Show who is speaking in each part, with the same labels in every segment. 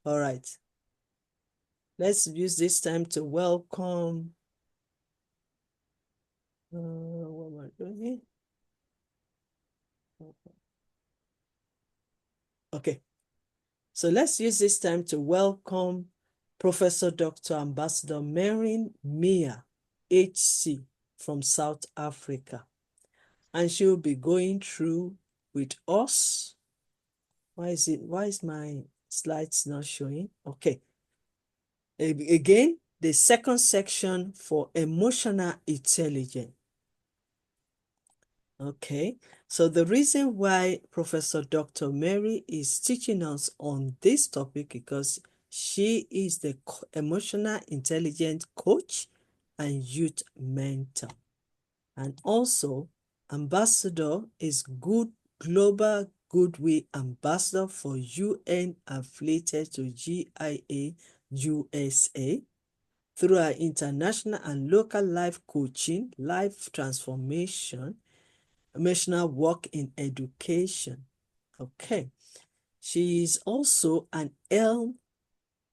Speaker 1: All right. Let's use this time to welcome. What am I doing? Okay. So let's use this time to welcome Professor Dr. Ambassador Mehreen Mia, HC, from South Africa. And she'll be going through with us. Why is my slides not showing? Okay. Again, the second section for emotional intelligence. Okay, so the reason why Professor Dr. Mary is teaching us on this topic because she is the emotional intelligence coach and youth mentor. And also, Ambassador is Global Goodwill Ambassador for UN affiliated to GIA USA through her international and local life coaching, life transformation, emotional work in education. Okay. She is also an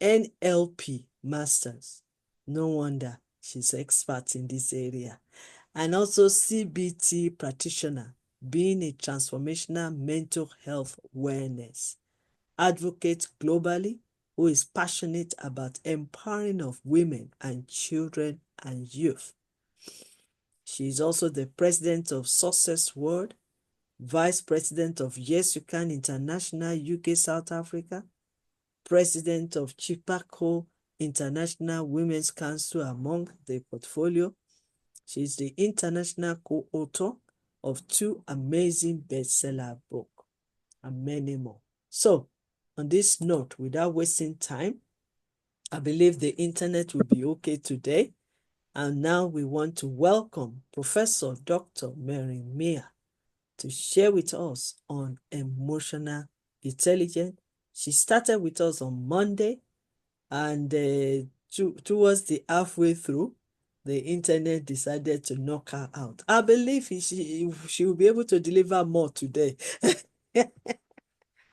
Speaker 1: NLP Masters. No wonder she's expert in this area. And also CBT practitioner, being a transformational mental health wellness advocate globally who is passionate about empowering of women and children and youth. She is also the president of Success World, Vice President of YYCI International UK South Africa, President of Chipaco International Women's Council among the portfolio. She is the international co-author of 2 amazing bestseller books and many more. So, on this note, without wasting time, I believe the internet will be okay today. And now we want to welcome Professor Dr. Mehreen Mia to share with us on emotional intelligence. She started with us on Monday, and towards the halfway through, the internet decided to knock her out. I believe she will be able to deliver more today.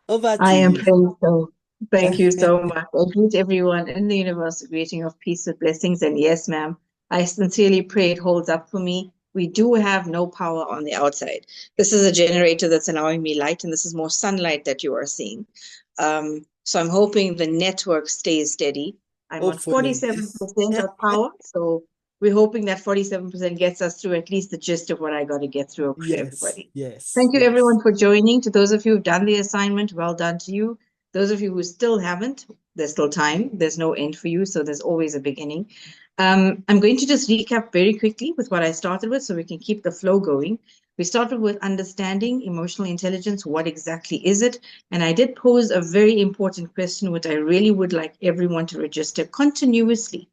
Speaker 1: Over to
Speaker 2: I am
Speaker 1: you.
Speaker 2: praying so. Thank you so much. I greet everyone in the universe, greeting of peace with blessings. And yes, ma'am, I sincerely pray it holds up for me. We do have no power on the outside. This is a generator that's allowing me light, and this is more sunlight that you are seeing. So I'm hoping the network stays steady. I'm on
Speaker 1: Hopefully.
Speaker 2: 47% of power, so we're hoping that 47% gets us through at least the gist of what I got to get through for
Speaker 1: Yes,
Speaker 2: everybody.
Speaker 1: yes,
Speaker 2: Thank you,
Speaker 1: yes.
Speaker 2: everyone, for joining. To those of you who've done the assignment, well done to you. Those of you who still haven't, there's still time. There's no end for you, so there's always a beginning. I'm going to just recap very quickly with what I started with so we can keep the flow going. We started with understanding emotional intelligence. What exactly is it? And I did pose a very important question, which I really would like everyone to register continuously,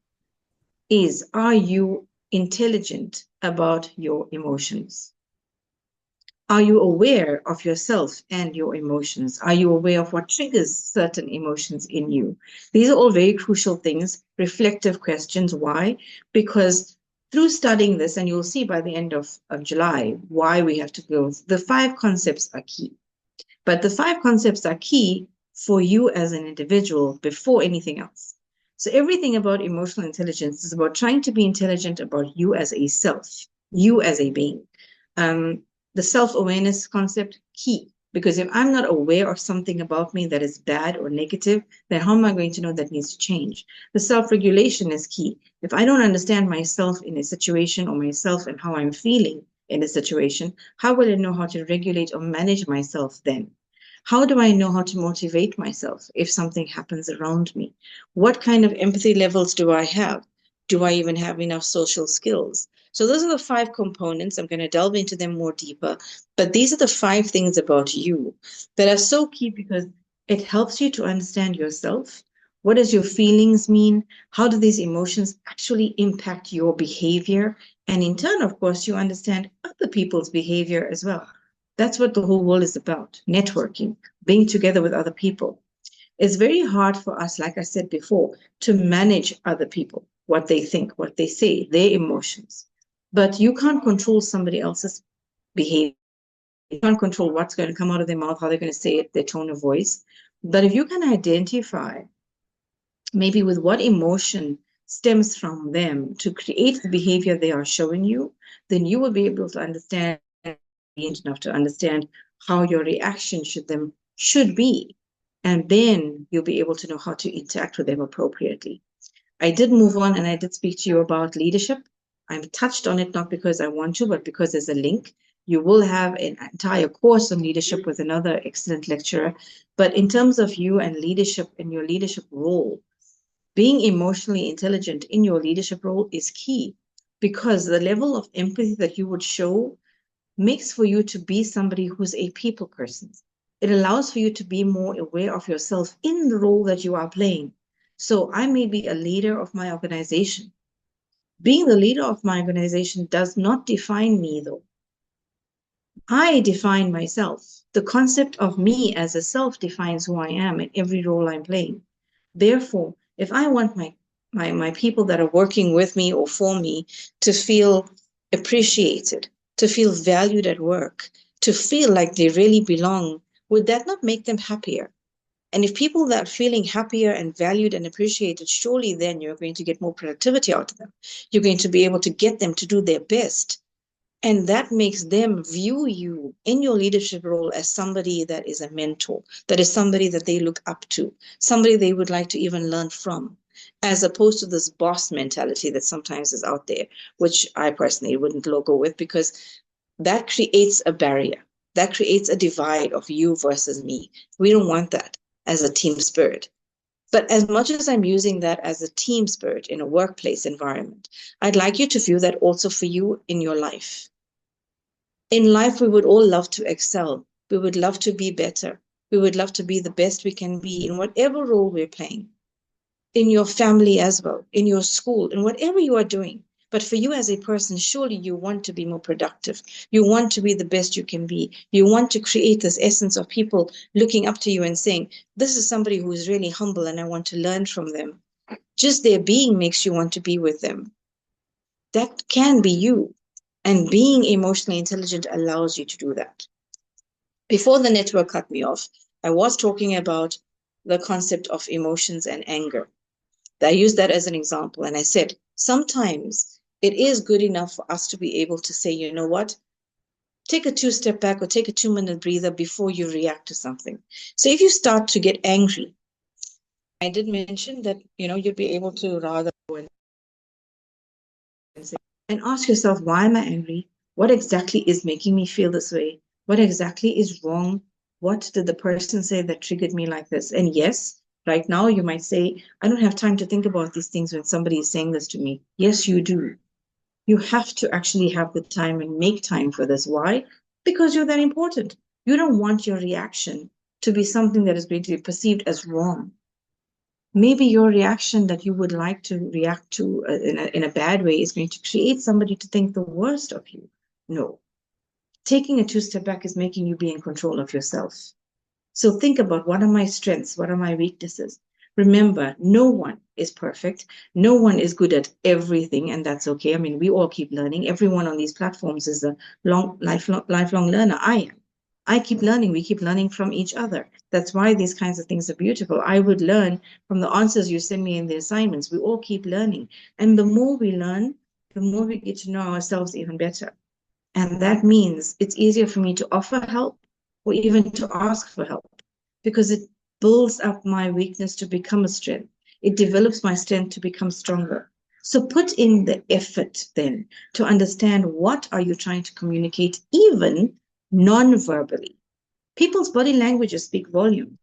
Speaker 2: is, are you intelligent about your emotions? Are you aware of yourself and your emotions? Are you aware of what triggers certain emotions in you? These are all very crucial things, reflective questions. Why? Because through studying this, and you'll see by the end of July why we have to go, the 5 concepts are key. But the 5 concepts are key for you as an individual before anything else. So everything about emotional intelligence is about trying to be intelligent about you as a self, you as a being. The self-awareness concept, key, because if I'm not aware of something about me that is bad or negative, then how am I going to know that needs to change? The self-regulation is key. If I don't understand myself in a situation or myself and how I'm feeling in a situation, how will I know how to regulate or manage myself then? How do I know how to motivate myself if something happens around me? What kind of empathy levels do I have? Do I even have enough social skills? So those are the 5 components. I'm going to delve into them more deeper. But these are the 5 things about you that are so key because it helps you to understand yourself. What does your feelings mean? How do these emotions actually impact your behavior? And in turn, of course, you understand other people's behavior as well. That's what the whole world is about, networking, being together with other people. It's very hard for us, like I said before, to manage other people, what they think, what they say, their emotions. But you can't control somebody else's behavior. You can't control what's going to come out of their mouth, how they're going to say it, their tone of voice. But if you can identify maybe with what emotion stems from them to create the behavior they are showing you, then you will be able to understand enough to understand how your reaction should be. And then you'll be able to know how to interact with them appropriately. I did move on and I did speak to you about leadership. I'm touched on it not because I want to, but because there's a link. You will have an entire course on leadership with another excellent lecturer. But in terms of you and leadership and your leadership role, being emotionally intelligent in your leadership role is key, because the level of empathy that you would show makes for you to be somebody who's a people person. It allows for you to be more aware of yourself in the role that you are playing. So I may be a leader of my organization. Being the leader of my organization does not define me, though. I define myself. The concept of me as a self defines who I am in every role I'm playing. Therefore, if I want my people that are working with me or for me to feel appreciated, to feel valued at work, to feel like they really belong, would that not make them happier? And if people that are feeling happier and valued and appreciated, surely then you're going to get more productivity out of them. You're going to be able to get them to do their best. And that makes them view you in your leadership role as somebody that is a mentor, that is somebody that they look up to, somebody they would like to even learn from, as opposed to this boss mentality that sometimes is out there, which I personally wouldn't go with, because that creates a barrier. That creates a divide of you versus me. We don't want that as a team spirit. But as much as I'm using that as a team spirit in a workplace environment, I'd like you to view that also for you in your life. In life, we would all love to excel. We would love to be better. We would love to be the best we can be in whatever role we're playing, in your family as well, in your school, in whatever you are doing. But for you as a person, surely you want to be more productive. You want to be the best you can be. You want to create this essence of people looking up to you and saying, this is somebody who is really humble and I want to learn from them. Just their being makes you want to be with them. That can be you. And being emotionally intelligent allows you to do that. Before the network cut me off, I was talking about the concept of emotions and anger. I used that as an example. And I said, sometimes it is good enough for us to be able to say, you know what? Take a 2-step back or take a 2-minute breather before you react to something. So if you start to get angry, I did mention that, you'd be able to rather go and ask yourself, why am I angry? What exactly is making me feel this way? What exactly is wrong? What did the person say that triggered me like this? And yes, right now you might say, I don't have time to think about these things when somebody is saying this to me. Yes, you do. You have to actually have the time and make time for this. Why? Because you're that important. You don't want your reaction to be something that is going to be perceived as wrong. Maybe your reaction that you would like to react to in a bad way is going to create somebody to think the worst of you. No. Taking a 2-step back is making you be in control of yourself. So think about, what are my strengths? What are my weaknesses? Remember, no one is perfect. No one is good at everything, and that's okay. I mean, we all keep learning. Everyone on these platforms is a lifelong learner. I am. I keep learning. We keep learning from each other. That's why these kinds of things are beautiful. I would learn from the answers you send me in the assignments. We all keep learning. And the more we learn, the more we get to know ourselves even better. And that means it's easier for me to offer help or even to ask for help, because it builds up my weakness to become a strength. It develops my strength to become stronger. So put in the effort then to understand, what are you trying to communicate, even non-verbally. People's body languages speak volumes.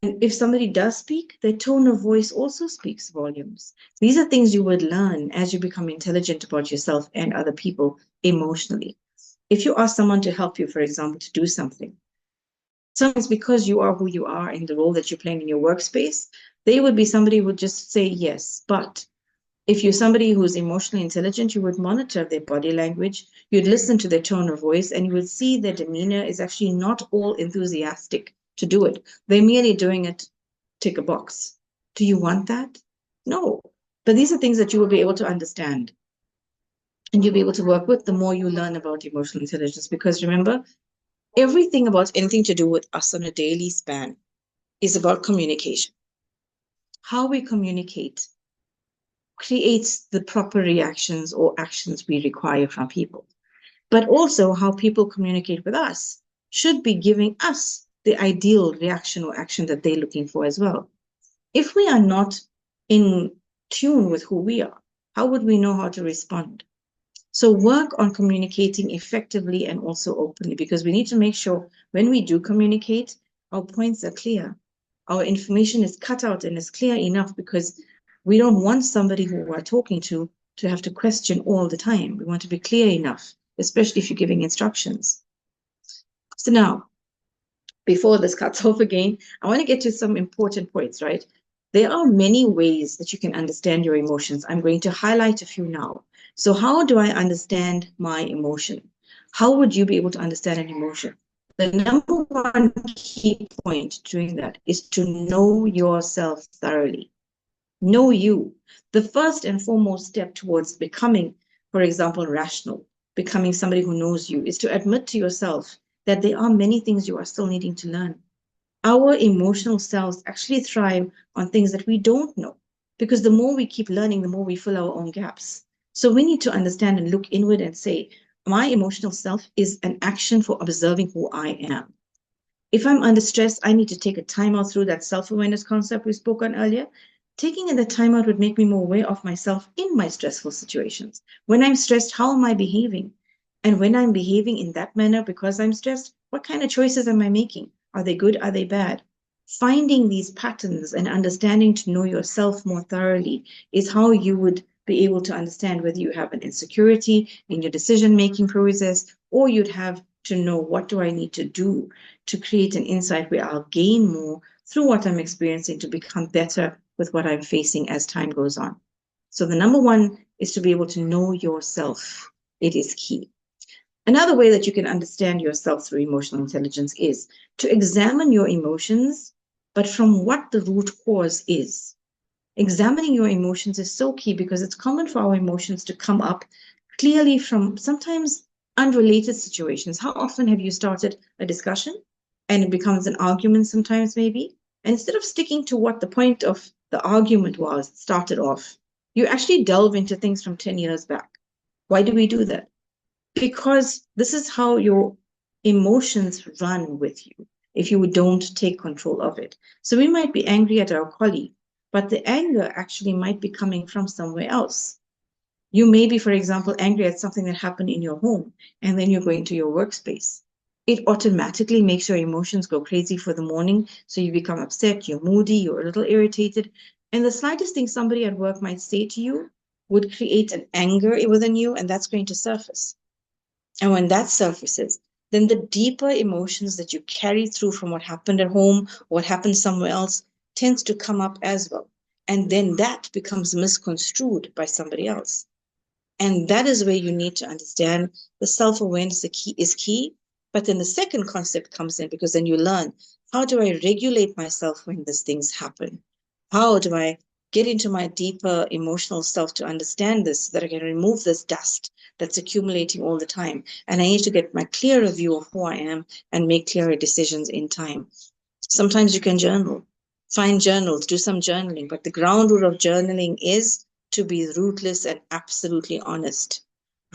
Speaker 2: And if somebody does speak, their tone of voice also speaks volumes. These are things you would learn as you become intelligent about yourself and other people emotionally. If you ask someone to help you, for example, to do something, sometimes because you are who you are in the role that you're playing in your workspace, they would be somebody who would just say yes. But if you're somebody who's emotionally intelligent, you would monitor their body language, you'd listen to their tone of voice, and you would see their demeanor is actually not all enthusiastic to do it. They're merely doing it, tick a box. Do you want that? No. But these are things that you will be able to understand and you'll be able to work with the more you learn about emotional intelligence. Because remember, everything about anything to do with us on a daily span is about communication. how we communicate creates the proper reactions or actions we require from people. But also how people communicate with us should be giving us the ideal reaction or action that they're looking for as well. If we are not in tune with who we are, how would we know how to respond? So work on communicating effectively and also openly, because we need to make sure when we do communicate, our points are clear. Our information is cut out and is clear enough, because we don't want somebody who we're talking to have to question all the time. We want to be clear enough, especially if you're giving instructions. So now, before this cuts off again, I want to get to some important points, right? There are many ways that you can understand your emotions. I'm going to highlight a few now. So how do I understand my emotion? How would you be able to understand an emotion? The number one key point doing that is to know yourself thoroughly. Know you. The first and foremost step towards becoming, for example, rational, becoming somebody who knows you, is to admit to yourself that there are many things you are still needing to learn. Our emotional selves actually thrive on things that we don't know, because the more we keep learning, the more we fill our own gaps. So we need to understand and look inward and say, my emotional self is an action for observing who I am. If I'm under stress, I need to take a time out through that self-awareness concept we spoke on earlier. Taking in the time out would make me more aware of myself in my stressful situations. When I'm stressed, how am I behaving? And when I'm behaving in that manner because I'm stressed, what kind of choices am I making? Are they good? Are they bad? Finding these patterns and understanding to know yourself more thoroughly is how you would be able to understand whether you have an insecurity in your decision-making process, or you'd have to know, what do I need to do to create an insight where I'll gain more through what I'm experiencing to become better with what I'm facing as time goes on. So the number one is to be able to know yourself. It is key. Another way that you can understand yourself through emotional intelligence is to examine your emotions, but from what the root cause is. Examining your emotions is so key, because it's common for our emotions to come up clearly from sometimes unrelated situations. How often have you started a discussion and it becomes an argument sometimes, maybe? And instead of sticking to what the point of the argument was, started off, you actually delve into things from 10 years back. Why do we do that? Because this is how your emotions run with you if you don't take control of it. So we might be angry at our colleague, but the anger actually might be coming from somewhere else. You may be, for example, angry at something that happened in your home, and then you're going to your workspace. It automatically makes your emotions go crazy for the morning. So you become upset, you're moody, you're a little irritated. And the slightest thing somebody at work might say to you would create an anger within you, and that's going to surface. And when that surfaces, then the deeper emotions that you carry through from what happened at home, what happened somewhere else, tends to come up as well. And then that becomes misconstrued by somebody else. And that is where you need to understand the self-awareness is key. But then the second concept comes in, because then you learn, how do I regulate myself when these things happen? How do I get into my deeper emotional self to understand this, so that I can remove this dust that's accumulating all the time? And I need to get my clearer view of who I am and make clearer decisions in time. Sometimes you can journal, find journals, do some journaling. But the ground rule of journaling is to be ruthless and absolutely honest.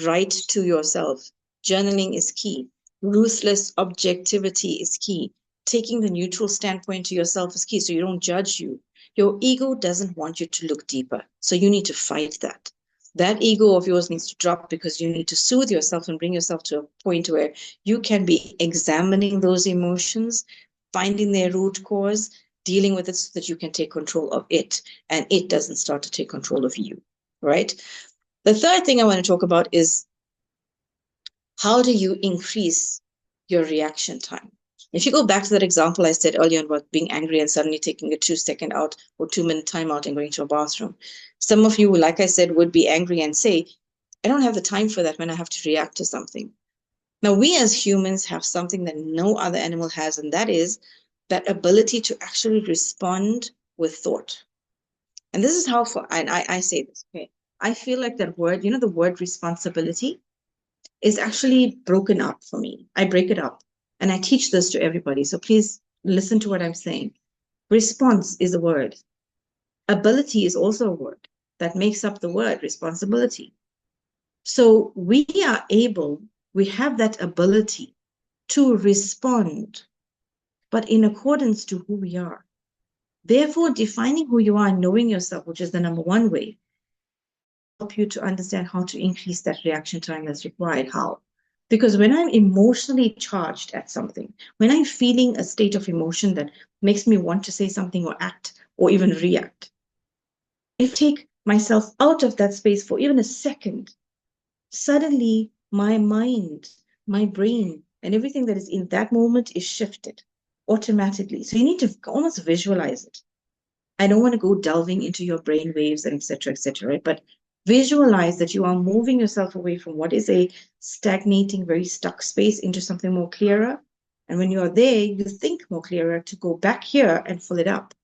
Speaker 2: Write to yourself. Journaling is key. Ruthless objectivity is key. Taking the neutral standpoint to yourself is key, so you don't judge you. Your ego doesn't want you to look deeper, so you need to fight that. That ego of yours needs to drop, because you need to soothe yourself and bring yourself to a point where you can be examining those emotions, finding their root cause, dealing with it, so that you can take control of it and it doesn't start to take control of you, right? The third thing I want to talk about is, how do you increase your reaction time? If you go back to that example I said earlier about being angry and suddenly taking a 2-second out or 2-minute time out and going to a bathroom, some of you, like I said, would be angry and say, I don't have the time for that when I have to react to something. Now, we as humans have something that no other animal has, and that is that ability to actually respond with thought. And this is how, and I say this, okay? I feel like that word, the word responsibility is actually broken up for me. I break it up and I teach this to everybody. So please listen to what I'm saying. Response is a word. Ability is also a word that makes up the word responsibility. So we have that ability to respond, but in accordance to who we are. Therefore, defining who you are and knowing yourself, which is the number one way, help you to understand how to increase that reaction time that's required. How? Because when I'm emotionally charged at something, when I'm feeling a state of emotion that makes me want to say something or act or even react, if I take myself out of that space for even a second, suddenly my mind, my brain, and everything that is in that moment is shifted automatically. So you need to almost visualize it. I don't want to go delving into your brain waves and etc., right? But visualize that you are moving yourself away from what is a stagnating, very stuck space into something more clearer. And when you are there, you think more clearer to go back here and fill it up.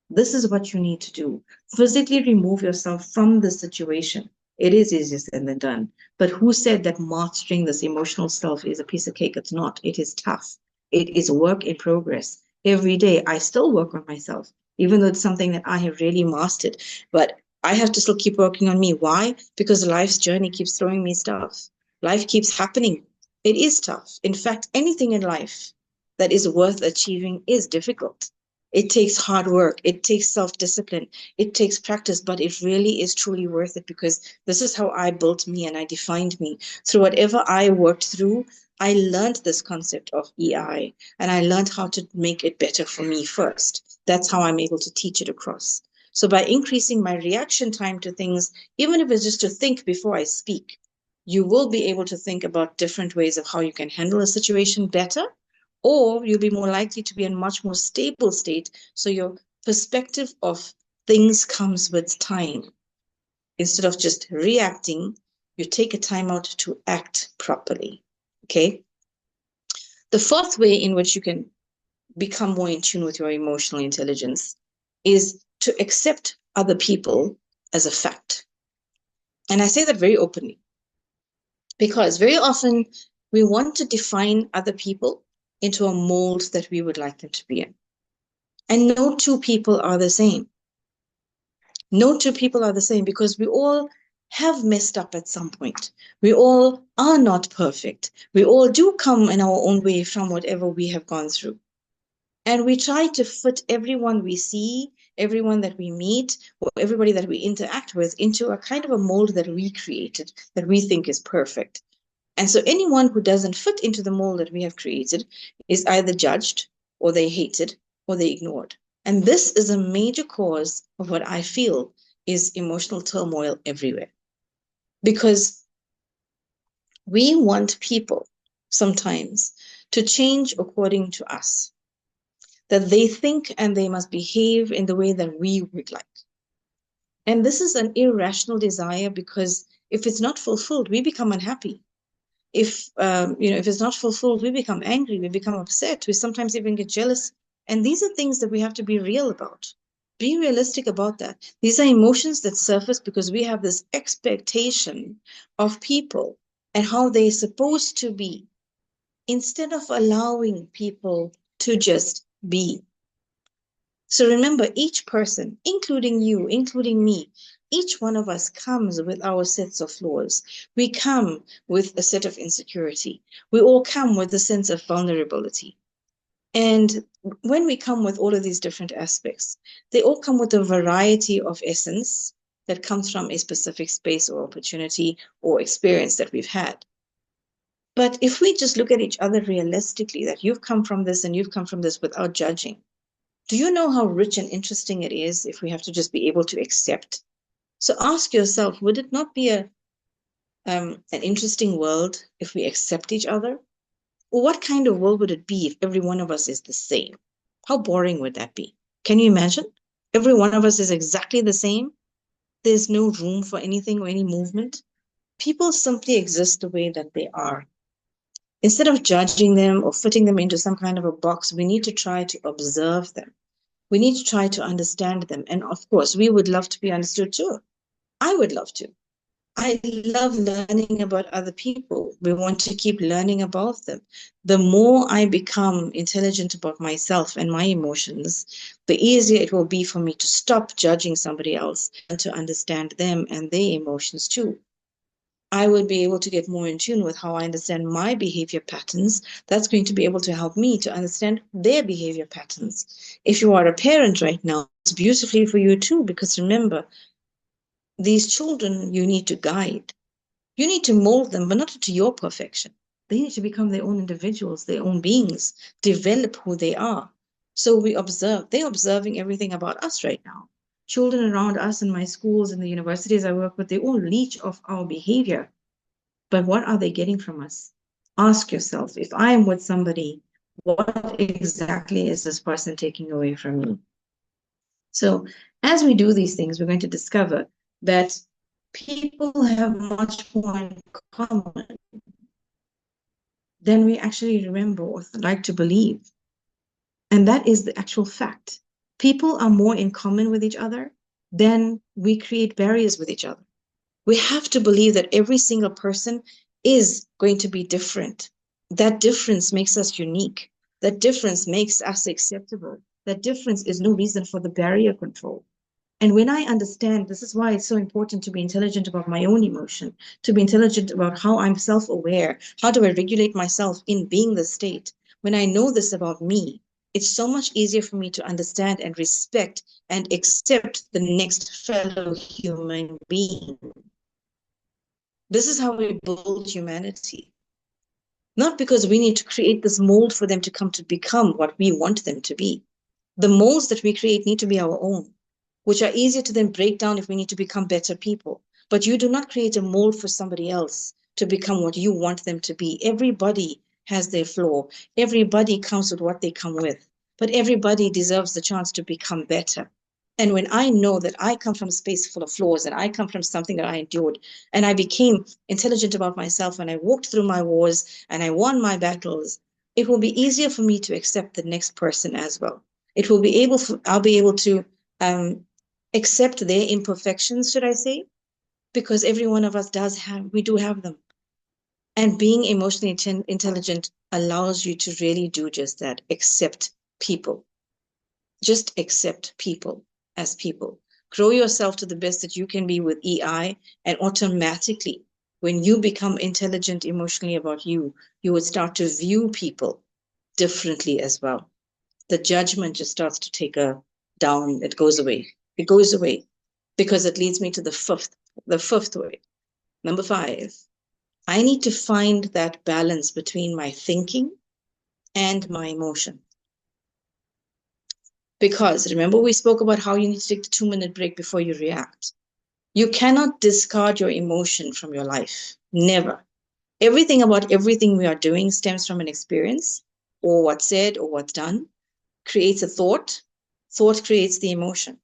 Speaker 2: This is what you need to do. Physically remove yourself from the situation. It is easier said than done. But who said that mastering this emotional self is a piece of cake? It's not. It is tough. It is work in progress. Every day, I still work on myself, even though it's something that I have really mastered. But I have to still keep working on me. Why? Because life's journey keeps throwing me stuff. Life keeps happening. It is tough. In fact, anything in life that is worth achieving is difficult. It takes hard work. It takes self-discipline. It takes practice, but it really is truly worth it because this is how I built me and I defined me. Through whatever I worked through, I learned this concept of EI and I learned how to make it better for me first. That's how I'm able to teach it across. So by increasing my reaction time to things, even if it's just to think before I speak, you will be able to think about different ways of how you can handle a situation better, or you'll be more likely to be in a much more stable state. So your perspective of things comes with time. Instead of just reacting, you take a time out to act properly. Okay. The fourth way in which you can become more in tune with your emotional intelligence is to accept other people as a fact. And I say that very openly because very often we want to define other people into a mold that we would like them to be in. And no two people are the same. No two people are the same because we all have messed up at some point. We all are not perfect. We all do come in our own way from whatever we have gone through. And we try to fit everyone we see, everyone that we meet, or everybody that we interact with into a kind of a mold that we created, that we think is perfect. And so anyone who doesn't fit into the mold that we have created is either judged, or they hated, or they ignored. And this is a major cause of what I feel is emotional turmoil everywhere. Because we want people sometimes to change according to us, that they think and they must behave in the way that we would like. And this is an irrational desire because if it's not fulfilled, we become unhappy. If it's not fulfilled, we become angry, we become upset, we sometimes even get jealous. And these are things that we have to be real about. Be realistic about that. These are emotions that surface because we have this expectation of people and how they're supposed to be, instead of allowing people to just be. So remember, each person, including you, including me, each one of us comes with our sets of flaws. We come with a set of insecurity. We all come with a sense of vulnerability. And when we come with all of these different aspects, they all come with a variety of essence that comes from a specific space or opportunity or experience that we've had. But if we just look at each other realistically, that you've come from this and you've come from this without judging, do you know how rich and interesting it is if we have to just be able to accept? So ask yourself, would it not be an interesting world if we accept each other? Or what kind of world would it be if every one of us is the same? How boring would that be? Can you imagine? Every one of us is exactly the same. There's no room for anything or any movement. People simply exist the way that they are. Instead of judging them or fitting them into some kind of a box, we need to try to observe them. We need to try to understand them. And of course, we would love to be understood too. I would love to. I love learning about other people. We want to keep learning about them. The more I become intelligent about myself and my emotions, the easier it will be for me to stop judging somebody else and to understand them and their emotions too. I would be able to get more in tune with how I understand my behavior patterns. That's going to be able to help me to understand their behavior patterns. If you are a parent right now, it's beautifully for you too, because remember, these children you need to guide. You need to mold them, but not to your perfection. They need to become their own individuals, their own beings, develop who they are. So we observe. They're observing everything about us right now. Children around us in my schools and the universities I work with, they all leech off our behavior. But what are they getting from us? Ask yourself, if I am with somebody, what exactly is this person taking away from me? So as we do these things, we're going to discover that people have much more in common than we actually remember or like to believe. And that is the actual fact. People are more in common with each other than we create barriers with each other. We have to believe that every single person is going to be different. That difference makes us unique. That difference makes us acceptable. That difference is no reason for the barrier control. And when I understand, this is why it's so important to be intelligent about my own emotion, to be intelligent about how I'm self aware. How do I regulate myself in being the state? When I know this about me, it's so much easier for me to understand and respect and accept the next fellow human being. This is how we build humanity. Not because we need to create this mold for them to come to become what we want them to be. The molds that we create need to be our own, which are easier to then break down if we need to become better people. But you do not create a mold for somebody else to become what you want them to be. Everybody has their flaw. Everybody comes with what they come with. But everybody deserves the chance to become better. And when I know that I come from a space full of flaws and I come from something that I endured and I became intelligent about myself and I walked through my wars and I won my battles, it will be easier for me to accept the next person as well. It will be able for, I'll be able to um, accept their imperfections, should I say, because every one of us we do have them. And being emotionally intelligent allows you to really do just that, accept people. Just accept people as people. Grow yourself to the best that you can be with EI, and automatically, when you become intelligent emotionally about you, you would start to view people differently as well. The judgment just starts to take a down, it goes away. It goes away because it leads me to the fifth way. Number 5, I need to find that balance between my thinking and my emotion. Because remember, we spoke about how you need to take the 2-minute break before you react. You cannot discard your emotion from your life. Never. Everything about everything we are doing stems from an experience, or what's said or what's done, creates a thought. Thought creates the emotion.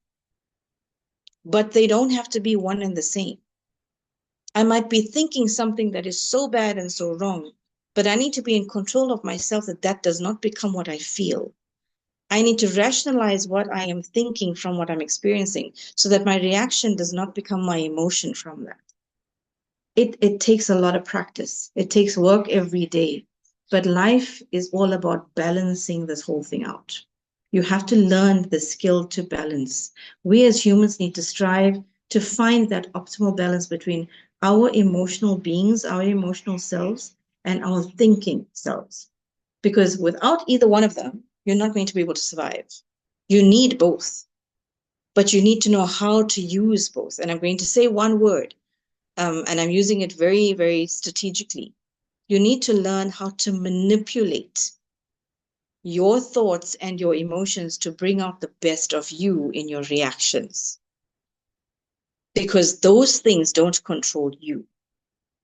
Speaker 2: But they don't have to be one and the same. I might be thinking something that is so bad and so wrong, but I need to be in control of myself that that does not become what I feel. I need to rationalize what I am thinking from what I'm experiencing so that my reaction does not become my emotion from that. It takes a lot of practice. It takes work every day. But life is all about balancing this whole thing out. You have to learn the skill to balance. We as humans need to strive to find that optimal balance between our emotional beings, our emotional selves, and our thinking selves. Because without either one of them, you're not going to be able to survive. You need both, but you need to know how to use both. And I'm going to say one word, and I'm using it very, very strategically. You need to learn how to manipulate your thoughts and your emotions to bring out the best of you in your reactions. Because those things don't control you.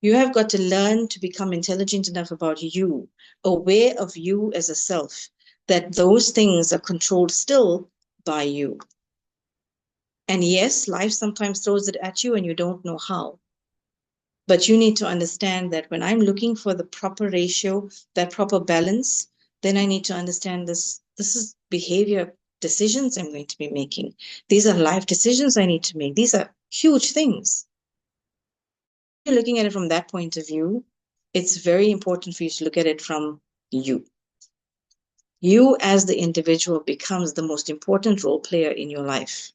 Speaker 2: You have got to learn to become intelligent enough about you, aware of you as a self, that those things are controlled still by you. And yes, life sometimes throws it at you and you don't know how. But you need to understand that when I'm looking for the proper ratio, that proper balance, then I need to understand this. This is behavior decisions I'm going to be making. These are life decisions I need to make. These are huge things. you're looking at it from that point of view, it's very important for you to look at it from you. You as the individual becomes the most important role player in your life.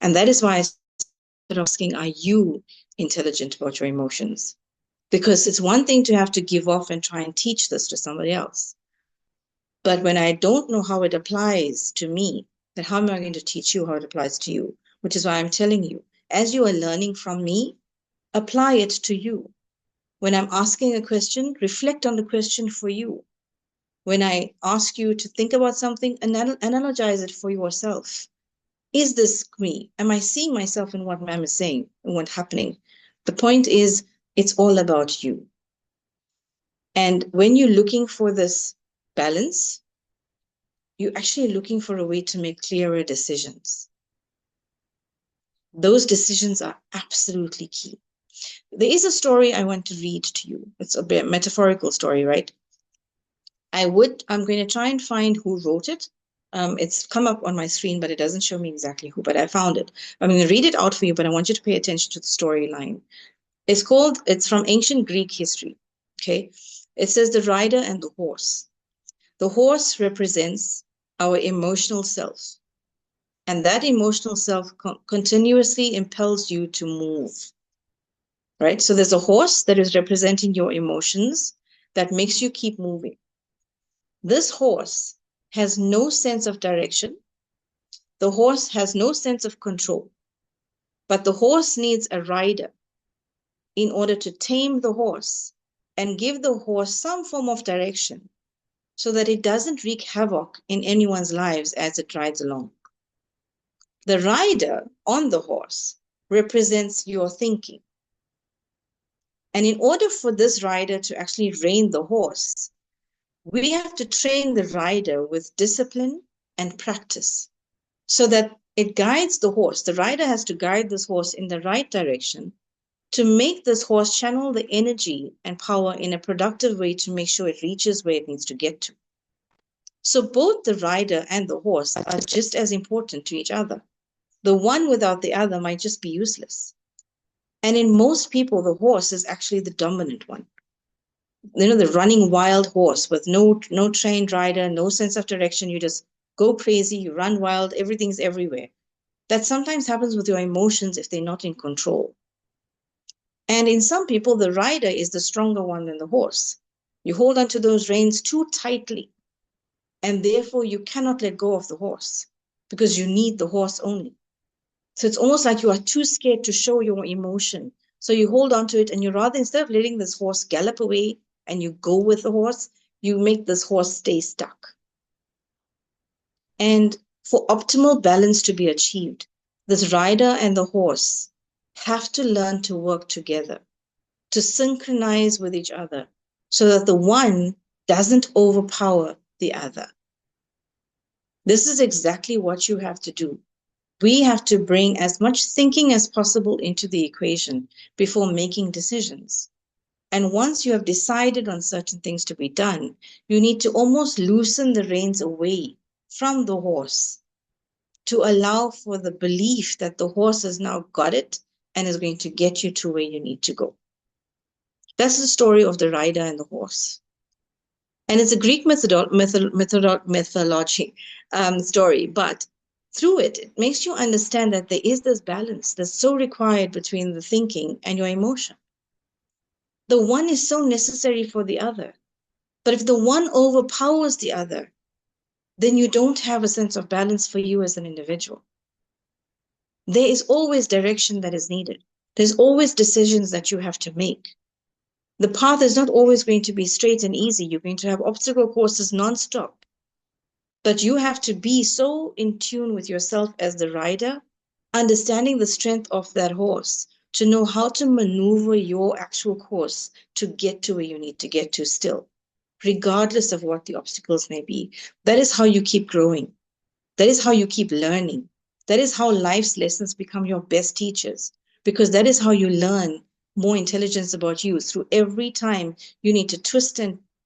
Speaker 2: And that is why I started asking, are you intelligent about your emotions? Because it's one thing to have to give off and try and teach this to somebody else. But when I don't know how it applies to me, then how am I going to teach you how it applies to you? Which is why I'm telling you, as you are learning from me, apply it to you. When I'm asking a question, reflect on the question for you. When I ask you to think about something, analogize it for yourself. Is this me? Am I seeing myself in what ma'am is saying and what's happening? The point is, it's all about you. And when you're looking for this balance, you're actually looking for a way to make clearer decisions. Those decisions are absolutely key. There is a story I want to read to you. It's a bit metaphorical story, right? I'm going to try and find who wrote it. It's come up on my screen, but it doesn't show me exactly who, but I found it. I'm going to read it out for you, but I want you to pay attention to the storyline. It's from ancient Greek history. Okay. It says the rider and the horse. The horse represents our emotional self. And that emotional self continuously impels you to move. Right? So there's a horse that is representing your emotions that makes you keep moving. This horse has no sense of direction. The horse has no sense of control. But the horse needs a rider in order to tame the horse and give the horse some form of direction so that it doesn't wreak havoc in anyone's lives as it rides along. The rider on the horse represents your thinking. And in order for this rider to actually rein the horse, we have to train the rider with discipline and practice so that it guides the horse. The rider has to guide this horse in the right direction to make this horse channel the energy and power in a productive way to make sure it reaches where it needs to get to. So both the rider and the horse are just as important to each other. The one without the other might just be useless. And in most people, the horse is actually the dominant one. The running wild horse with no trained rider, no sense of direction. You just go crazy, you run wild, everything's everywhere. That sometimes happens with your emotions if they're not in control. And in some people, the rider is the stronger one than the horse. You hold onto those reins too tightly, and therefore you cannot let go of the horse because you need the horse only. So it's almost like you are too scared to show your emotion. So you hold on to it, and you rather, instead of letting this horse gallop away and you go with the horse, you make this horse stay stuck. And for optimal balance to be achieved, this rider and the horse have to learn to work together, to synchronize with each other so that the one doesn't overpower the other. This is exactly what you have to do. We have to bring as much thinking as possible into the equation before making decisions. And once you have decided on certain things to be done, you need to almost loosen the reins away from the horse to allow for the belief that the horse has now got it and is going to get you to where you need to go. That's the story of the rider and the horse. And it's a Greek mythology story, but through it, it makes you understand that there is this balance that's so required between the thinking and your emotion. The one is so necessary for the other. But if the one overpowers the other, then you don't have a sense of balance for you as an individual. There is always direction that is needed. There's always decisions that you have to make. The path is not always going to be straight and easy. You're going to have obstacle courses nonstop. But you have to be so in tune with yourself as the rider, understanding the strength of that horse, to know how to maneuver your actual course to get to where you need to get to still, regardless of what the obstacles may be. That is how you keep growing. That is how you keep learning. That is how life's lessons become your best teachers, because that is how you learn more intelligence about you through every time you need to twist.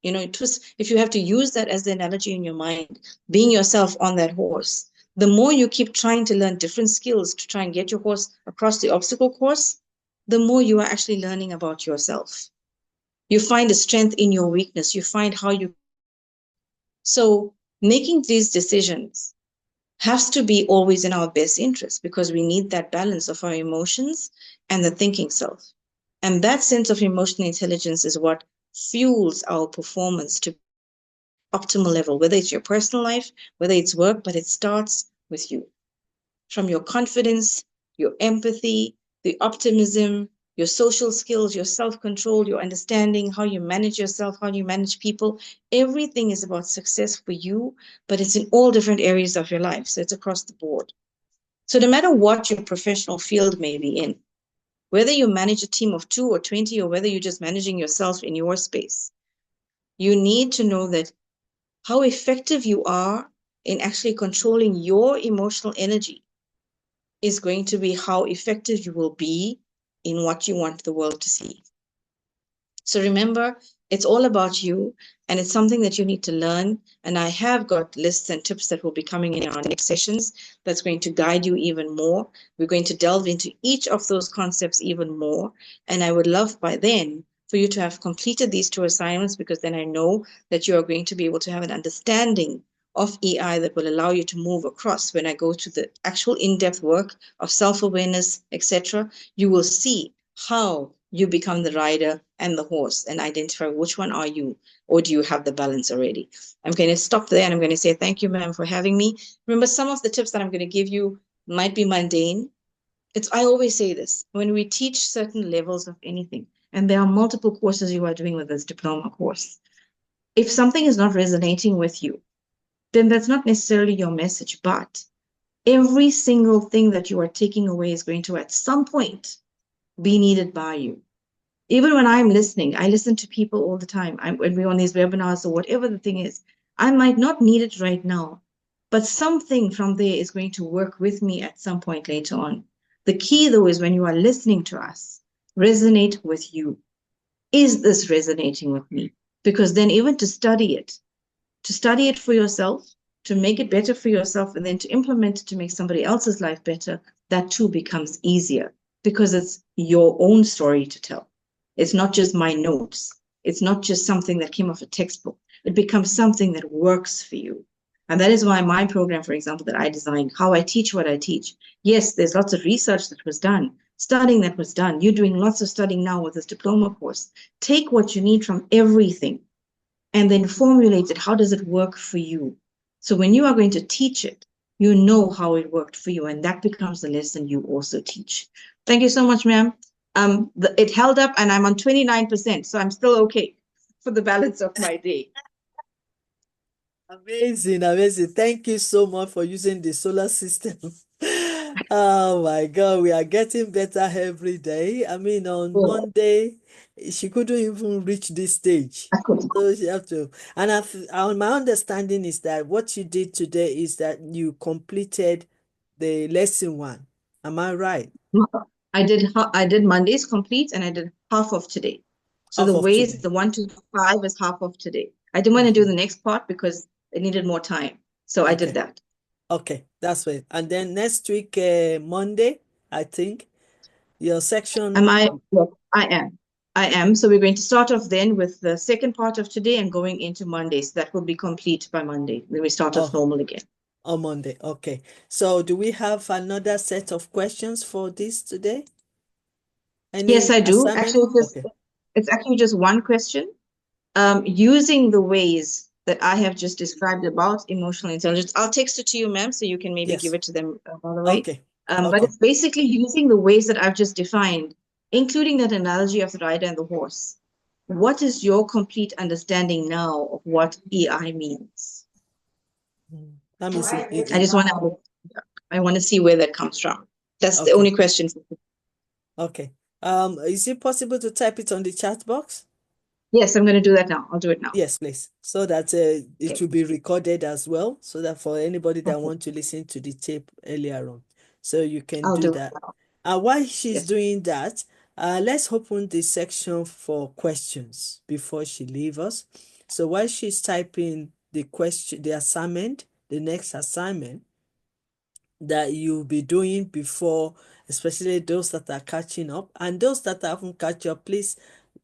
Speaker 2: If you have to use that as the analogy in your mind, being yourself on that horse, the more you keep trying to learn different skills to try and get your horse across the obstacle course, the more you are actually learning about yourself. You find a strength in your weakness. You find how you. So making these decisions has to be always in our best interest because we need that balance of our emotions and the thinking self. And that sense of emotional intelligence is what fuels our performance to optimal level, whether it's your personal life, whether it's work, but it starts with you. From your confidence, your empathy, the optimism, your social skills, your self control, your understanding, how you manage yourself, how you manage people. Everything is about success for you, but it's in all different areas of your life. So it's across the board. So no matter what your professional field may be in, whether you manage a team of 2 or 20, or whether you're just managing yourself in your space, you need to know that how effective you are in actually controlling your emotional energy is going to be how effective you will be in what you want the world to see. So remember, it's all about you, and it's something that you need to learn. And I have got lists and tips that will be coming in our next sessions that's going to guide you even more. We're going to delve into each of those concepts even more. And I would love by then for you to have completed these 2 assignments, because then I know that you are going to be able to have an understanding of EI that will allow you to move across. When I go to the actual in-depth work of self-awareness, etc., you will see how you become the rider and the horse and identify which one are you, or do you have the balance already. I'm going to stop there and I'm going to say thank you, ma'am, for having me. Remember, some of the tips that I'm going to give you might be mundane. I always say this, when we teach certain levels of anything, and there are multiple courses you are doing with this diploma course, if something is not resonating with you, then that's not necessarily your message, but every single thing that you are taking away is going to at some point be needed by you. Even when I'm listening, I listen to people all the time. When we're on these webinars or whatever the thing is, I might not need it right now, but something from there is going to work with me at some point later on. The key, though, is when you are listening to us, resonate with you. Is this resonating with me? Because then, even to study it for yourself, to make it better for yourself, and then to implement it to make somebody else's life better, that too becomes easier because it's your own story to tell. It's not just my notes. It's not just something that came off a textbook. It becomes something that works for you. And that is why my program, for example, that I designed, how I teach what I teach. Yes, there's lots of research that was done, studying that was done. You're doing lots of studying now with this diploma course. Take what you need from everything and then formulate it. How does it work for you? So when you are going to teach it, you know how it worked for you, and that becomes the lesson you also teach. Thank you so much, ma'am. It held up, and I'm on 29%, so I'm still okay for the balance of my day.
Speaker 1: Amazing, amazing. Thank you so much for using the solar system. Oh my God, we are getting better every day. I mean, on
Speaker 2: Oh,
Speaker 1: Monday, she couldn't even reach this stage.
Speaker 2: I couldn't.
Speaker 1: So she have to. And my understanding is that what you did today is that you completed the lesson one. Am I right?
Speaker 2: I did Mondays complete, and I did half of today. So
Speaker 1: Half
Speaker 2: the
Speaker 1: of
Speaker 2: ways,
Speaker 1: today.
Speaker 2: the 1 to 5 is half of today. I didn't want to do
Speaker 1: Mhm.
Speaker 2: the next part because it needed more time. So I did
Speaker 1: Okay.
Speaker 2: that.
Speaker 1: Okay, that's right. And then next week, Monday, I think, your
Speaker 2: Am
Speaker 1: section.
Speaker 2: I? Yes, I am. I am. So we're going to start off then with the second part of today and going into Monday. So that will be complete by Monday. Then we start off
Speaker 1: Oh,
Speaker 2: normal again.
Speaker 1: on Monday. Okay. So do we have another set of questions for this today?
Speaker 2: Yes,
Speaker 1: Any
Speaker 2: I do.
Speaker 1: assignment?
Speaker 2: Actually,
Speaker 1: Okay.
Speaker 2: it's actually just one question. Using the ways that I have just described about emotional intelligence, I'll text it to you, ma'am, so you can maybe give
Speaker 1: Yes.
Speaker 2: it to them by the way.
Speaker 1: Okay.
Speaker 2: But
Speaker 1: Okay.
Speaker 2: it's basically using the ways that I've just defined, including that analogy of the rider and the horse. What is your complete understanding now of what EI means?
Speaker 1: Let me see.
Speaker 2: I just want to, I want to see where that comes from. That's the only
Speaker 1: Okay.
Speaker 2: question.
Speaker 1: Okay. Is it possible to type it on the chat box?
Speaker 2: Yes, I'm going to do that now. I'll do it now.
Speaker 1: Yes, please. So that it
Speaker 2: Okay.
Speaker 1: will be recorded as well, so that for anybody that
Speaker 2: Okay.
Speaker 1: want to listen to the tape earlier on. So you can
Speaker 2: I'll
Speaker 1: do
Speaker 2: do it
Speaker 1: that.
Speaker 2: now.
Speaker 1: And while she's
Speaker 2: Yes.
Speaker 1: doing that, let's open the section for questions before she leaves us. So while she's typing the question, the assignment, the next assignment that you'll be doing before, especially those that are catching up. And those that haven't catch up, please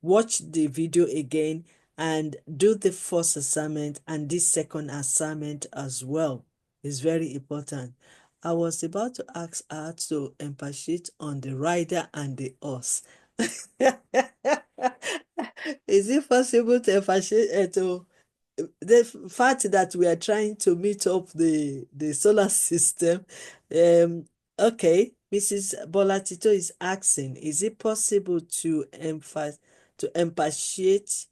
Speaker 1: watch the video again and do the first assignment and this second assignment as well. It's very important. I was about to ask her to emphasis on the rider and the horse. Is it possible to emphasize to the fact that we are trying to meet up the solar system? Okay, Mrs. Bolatito is asking, is it possible to emphasize to emphasiate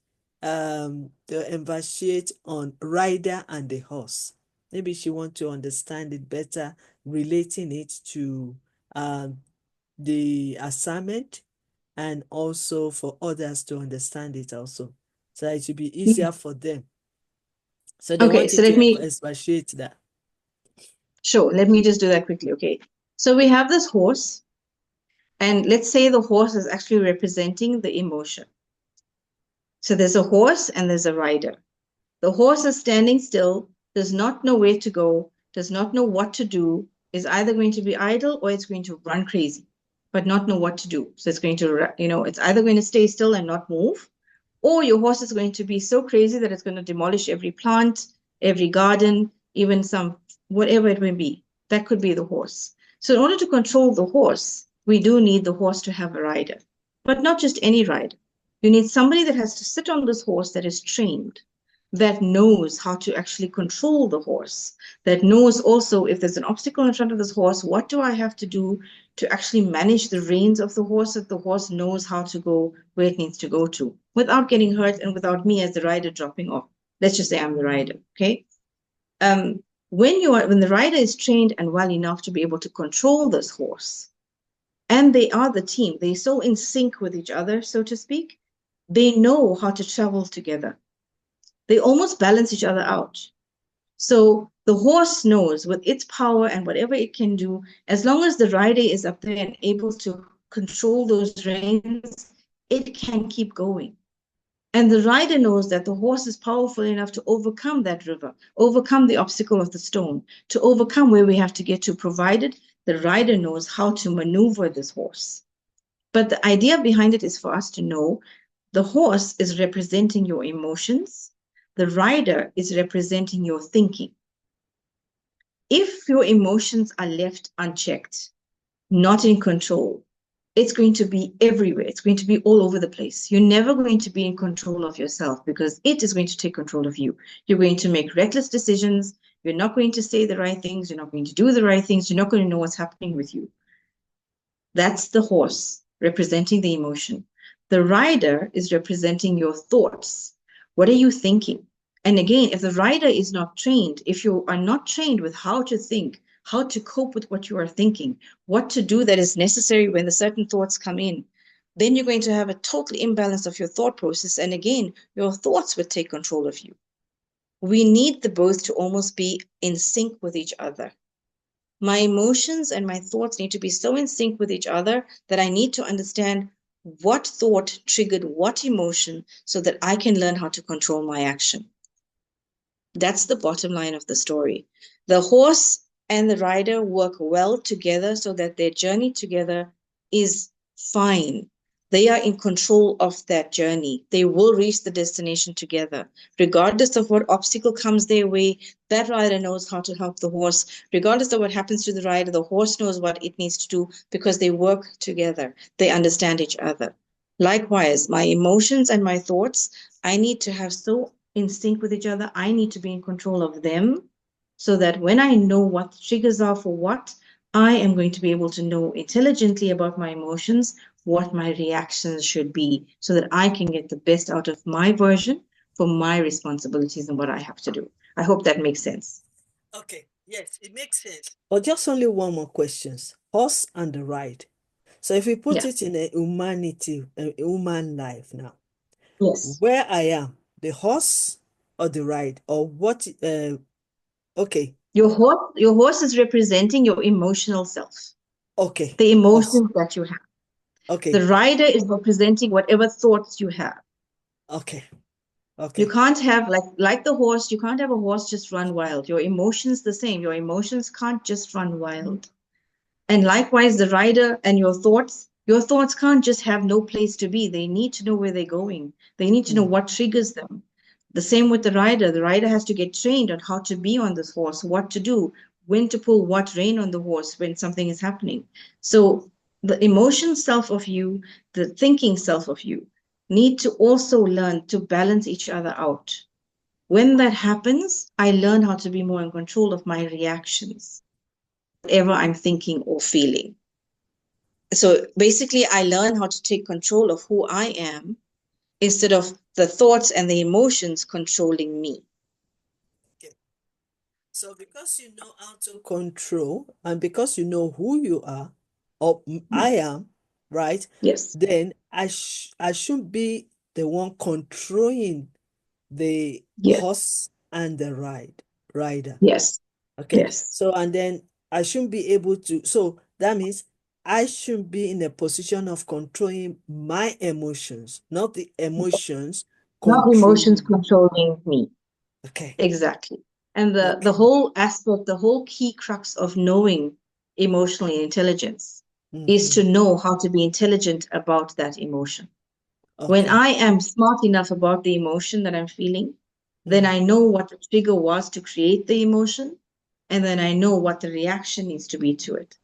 Speaker 1: on rider and the horse? Maybe she wants to understand it better, relating it to the assignment, and also for others to understand it also, so it will be easier for them. So they
Speaker 2: Okay, so
Speaker 1: wanted
Speaker 2: let
Speaker 1: to
Speaker 2: me,
Speaker 1: expatiate that.
Speaker 2: sure, let me just do that quickly. Okay, so we have this horse, and let's say the horse is actually representing the emotion. So there's a horse and there's a rider. The horse is standing still, does not know where to go, does not know what to do, is either going to be idle or it's going to run crazy, but not know what to do. So it's going to, it's either going to stay still and not move, or your horse is going to be so crazy that it's going to demolish every plant, every garden, even some, whatever it may be. That could be the horse. So in order to control the horse, we do need the horse to have a rider, but not just any rider. You need somebody that has to sit on this horse that is trained, that knows how to actually control the horse, that knows also if there's an obstacle in front of this horse, what do I have to do to actually manage the reins of the horse, so the horse knows how to go where it needs to go to without getting hurt and without me as the rider dropping off. Let's just say I'm the rider, okay? When the rider is trained and well enough to be able to control this horse, and they are the team, they're so in sync with each other, so to speak, they know how to travel together. They almost balance each other out. So the horse knows with its power and whatever it can do, as long as the rider is up there and able to control those reins, it can keep going. And the rider knows that the horse is powerful enough to overcome that river, overcome the obstacle of the stone, to overcome where we have to get to, provided the rider knows how to maneuver this horse. But the idea behind it is for us to know the horse is representing your emotions, the rider is representing your thinking. If your emotions are left unchecked, not in control, it's going to be everywhere. It's going to be all over the place. You're never going to be in control of yourself because it is going to take control of you. You're going to make reckless decisions. You're not going to say the right things. You're not going to do the right things. You're not going to know what's happening with you. That's the horse representing the emotion. The rider is representing your thoughts. What are you thinking? And again, if the rider is not trained, if you are not trained with how to think, how to cope with what you are thinking, what to do that is necessary when the certain thoughts come in, then you're going to have a total imbalance of your thought process. And again, your thoughts would take control of you. We need the both to almost be in sync with each other. My emotions and my thoughts need to be so in sync with each other that I need to understand what thought triggered what emotion so that I can learn how to control my action. That's the bottom line of the story. The horse and the rider work well together so that their journey together is fine. They are in control of that journey. They will reach the destination together. Regardless of what obstacle comes their way, that rider knows how to help the horse. Regardless of what happens to the rider, the horse knows what it needs to do because they work together. They understand each other. Likewise, my emotions and my thoughts, I need to have so in sync with each other. I need to be in control of them so that when I know what the triggers are for what, I am going to be able to know intelligently about my emotions, what my reactions should be, so that I can get the best out of my version for my responsibilities and what I have to do. I hope that makes sense.
Speaker 1: Okay, yes, it makes sense. But just only one more question. Horse and the ride. So if we put
Speaker 2: Yeah.
Speaker 1: it in a human life now,
Speaker 2: Yes.
Speaker 1: where I am, the horse or the ride, or what? Okay,
Speaker 2: Your horse is representing your emotional self,
Speaker 1: okay,
Speaker 2: the
Speaker 1: horse.
Speaker 2: emotions that you have. The
Speaker 1: Okay,
Speaker 2: rider is representing whatever thoughts you have.
Speaker 1: okay,
Speaker 2: You
Speaker 1: okay,
Speaker 2: can't have like the horse, you can't have a horse just run wild. Your emotions the same. Your emotions can't just run wild. And likewise, the rider and your thoughts can't just have no place to be. They need to know where they're going. They need to know
Speaker 1: mm,
Speaker 2: what triggers them. The same with the rider. The rider has to get trained on how to be on this horse, what to do, when to pull what rein on the horse when something is happening. So the emotion self of you, the thinking self of you, need to also learn to balance each other out. When that happens, I learn how to be more in control of my reactions, whatever I'm thinking or feeling. So basically, I learn how to take control of who I am instead of the thoughts and the emotions controlling me.
Speaker 1: okay. So because you know how to control and because you know who you are, or I am, right?
Speaker 2: Yes,
Speaker 1: Then I shouldn't be the one controlling the
Speaker 2: yes,
Speaker 1: horse and the rider.
Speaker 2: yes,
Speaker 1: Okay.
Speaker 2: yes.
Speaker 1: So and then I shouldn't be able to, so that means I shouldn't be in a position of controlling my emotions, not the emotions
Speaker 2: Not emotions
Speaker 1: controlling.
Speaker 2: controlling me.
Speaker 1: Okay.
Speaker 2: Exactly. And the
Speaker 1: Okay.
Speaker 2: whole aspect, the whole key crux of knowing emotional intelligence is
Speaker 1: Mm-hmm.
Speaker 2: to know how to be intelligent about that emotion. When
Speaker 1: Okay.
Speaker 2: I am smart enough about the emotion that I'm feeling, then
Speaker 1: Mm,
Speaker 2: I know what the trigger was to create the emotion, and then I know what the reaction needs to be to it.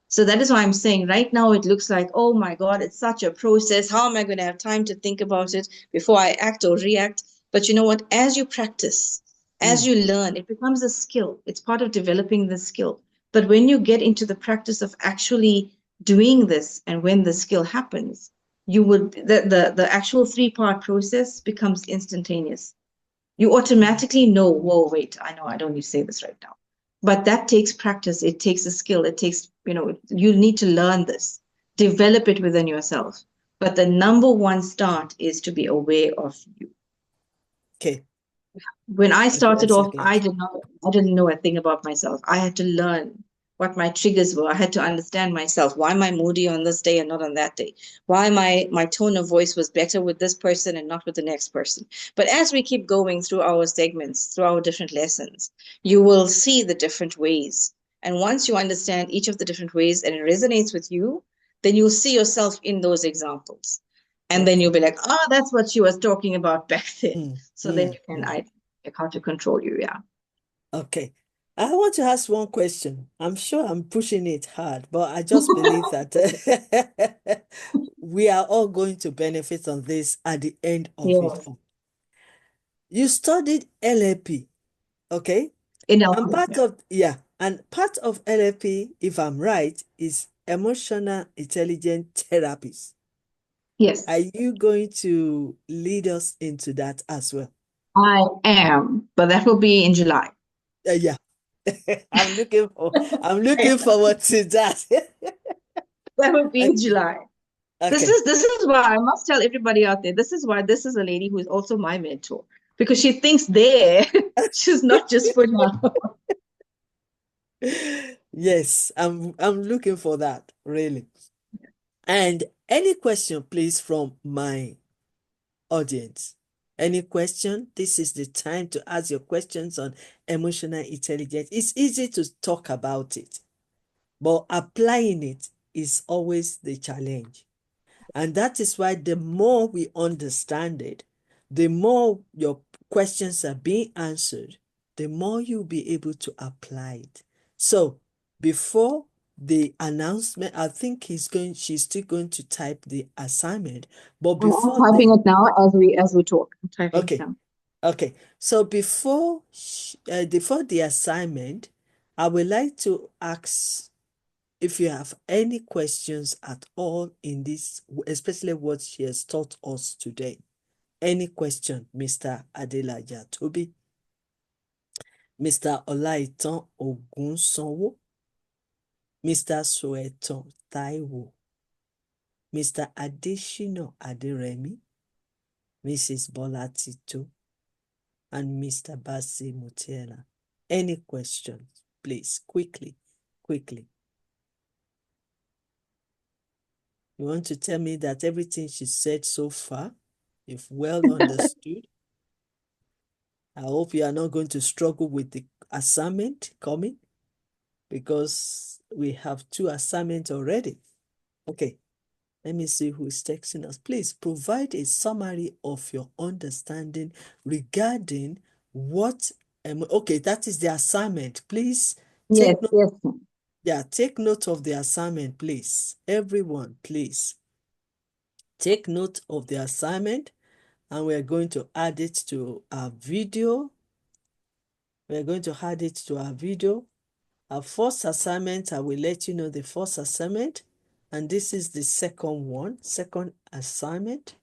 Speaker 2: So that is why I'm saying right now it looks like, oh my God, it's such a process. How am I going to have time to think about it before I act or react? But you know what? As you practice, as
Speaker 1: mm,
Speaker 2: you learn, it becomes a skill. It's part of developing the skill. But when you get into the practice of actually doing this, and when the skill happens, you would the actual three-part process becomes instantaneous. You
Speaker 1: mm.
Speaker 2: automatically know, whoa, wait, I know I don't need to say this right now. But that takes practice, it takes a skill, it takes, you need to learn this, develop it within yourself. But the number one start is to be aware of you.
Speaker 1: Okay.
Speaker 2: When I
Speaker 1: Okay,
Speaker 2: started off,
Speaker 1: exactly.
Speaker 2: I didn't know a thing about myself. I had to learn what my triggers were. I had to understand myself. Why am I moody on this day and not on that day? Why my tone of voice was better with this person and not with the next person. But as we keep going through our segments, through our different lessons, you will see the different ways. And once you understand each of the different ways and it resonates with you, then you'll see yourself in those examples. And then you'll
Speaker 1: Okay.
Speaker 2: be like, oh, that's what she was talking about back then.
Speaker 1: Mm,
Speaker 2: So then
Speaker 1: mm,
Speaker 2: you can
Speaker 1: mm.
Speaker 2: like how to control you. Yeah.
Speaker 1: Okay. I want to ask one question. I'm sure I'm pushing it hard, but I just believe that we are all going to benefit on this at the end of it
Speaker 2: Yes.
Speaker 1: all. You studied LLP, okay?
Speaker 2: In
Speaker 1: And
Speaker 2: LP.
Speaker 1: part
Speaker 2: Yeah.
Speaker 1: of, yeah, and part of LLP, if I'm right, is emotional intelligence therapies. Are
Speaker 2: Yes,
Speaker 1: you going to lead us into that as well?
Speaker 2: I am, but that will be in July.
Speaker 1: Yeah. I'm looking forward to that.
Speaker 2: That will be in
Speaker 1: Okay.
Speaker 2: July.
Speaker 1: Okay.
Speaker 2: This is why I must tell everybody out there. This is why this is a lady who is also my mentor because she thinks there she's not just for now.
Speaker 1: Yes, I'm looking for that, really. And any question, please, from my audience. Any question? This is the time to ask your questions on emotional intelligence. It's easy to talk about it, but applying it is always the challenge. And that is why the more we understand it, the more your questions are being answered, the more you'll be able to apply it. So before the announcement, I think she's still going to type the assignment. But
Speaker 2: I'm
Speaker 1: before
Speaker 2: typing
Speaker 1: then,
Speaker 2: it now as we talk. I'm typing it
Speaker 1: okay,
Speaker 2: now.
Speaker 1: okay. So before the assignment, I would like to ask if you have any questions at all in this, especially what she has taught us today. Any question, Mr. Adelaja Toby, Mr. Olaitan Ogunsanwo, Mr. Soetan Taiwo, Mr. Adeshina Aderemi, Mrs. Bola Tito, and Mr. Basi Mutiela. Any questions, please, quickly, quickly. You want to tell me that everything she said so far, you've well understood? I hope you are not going to struggle with the assignment coming. because we have 2 assignments already. Okay, let me see who is texting us. Please provide a summary of your understanding regarding what, okay, that is the assignment. Please
Speaker 2: Yes,
Speaker 1: take note.
Speaker 2: yes.
Speaker 1: Yeah, take note of the assignment, please. Everyone, please. Take note of the assignment, and we're going to add it to our video. We're going to add it to our video. Our first assignment, I will let you know the first assignment, and this is the second one, second assignment.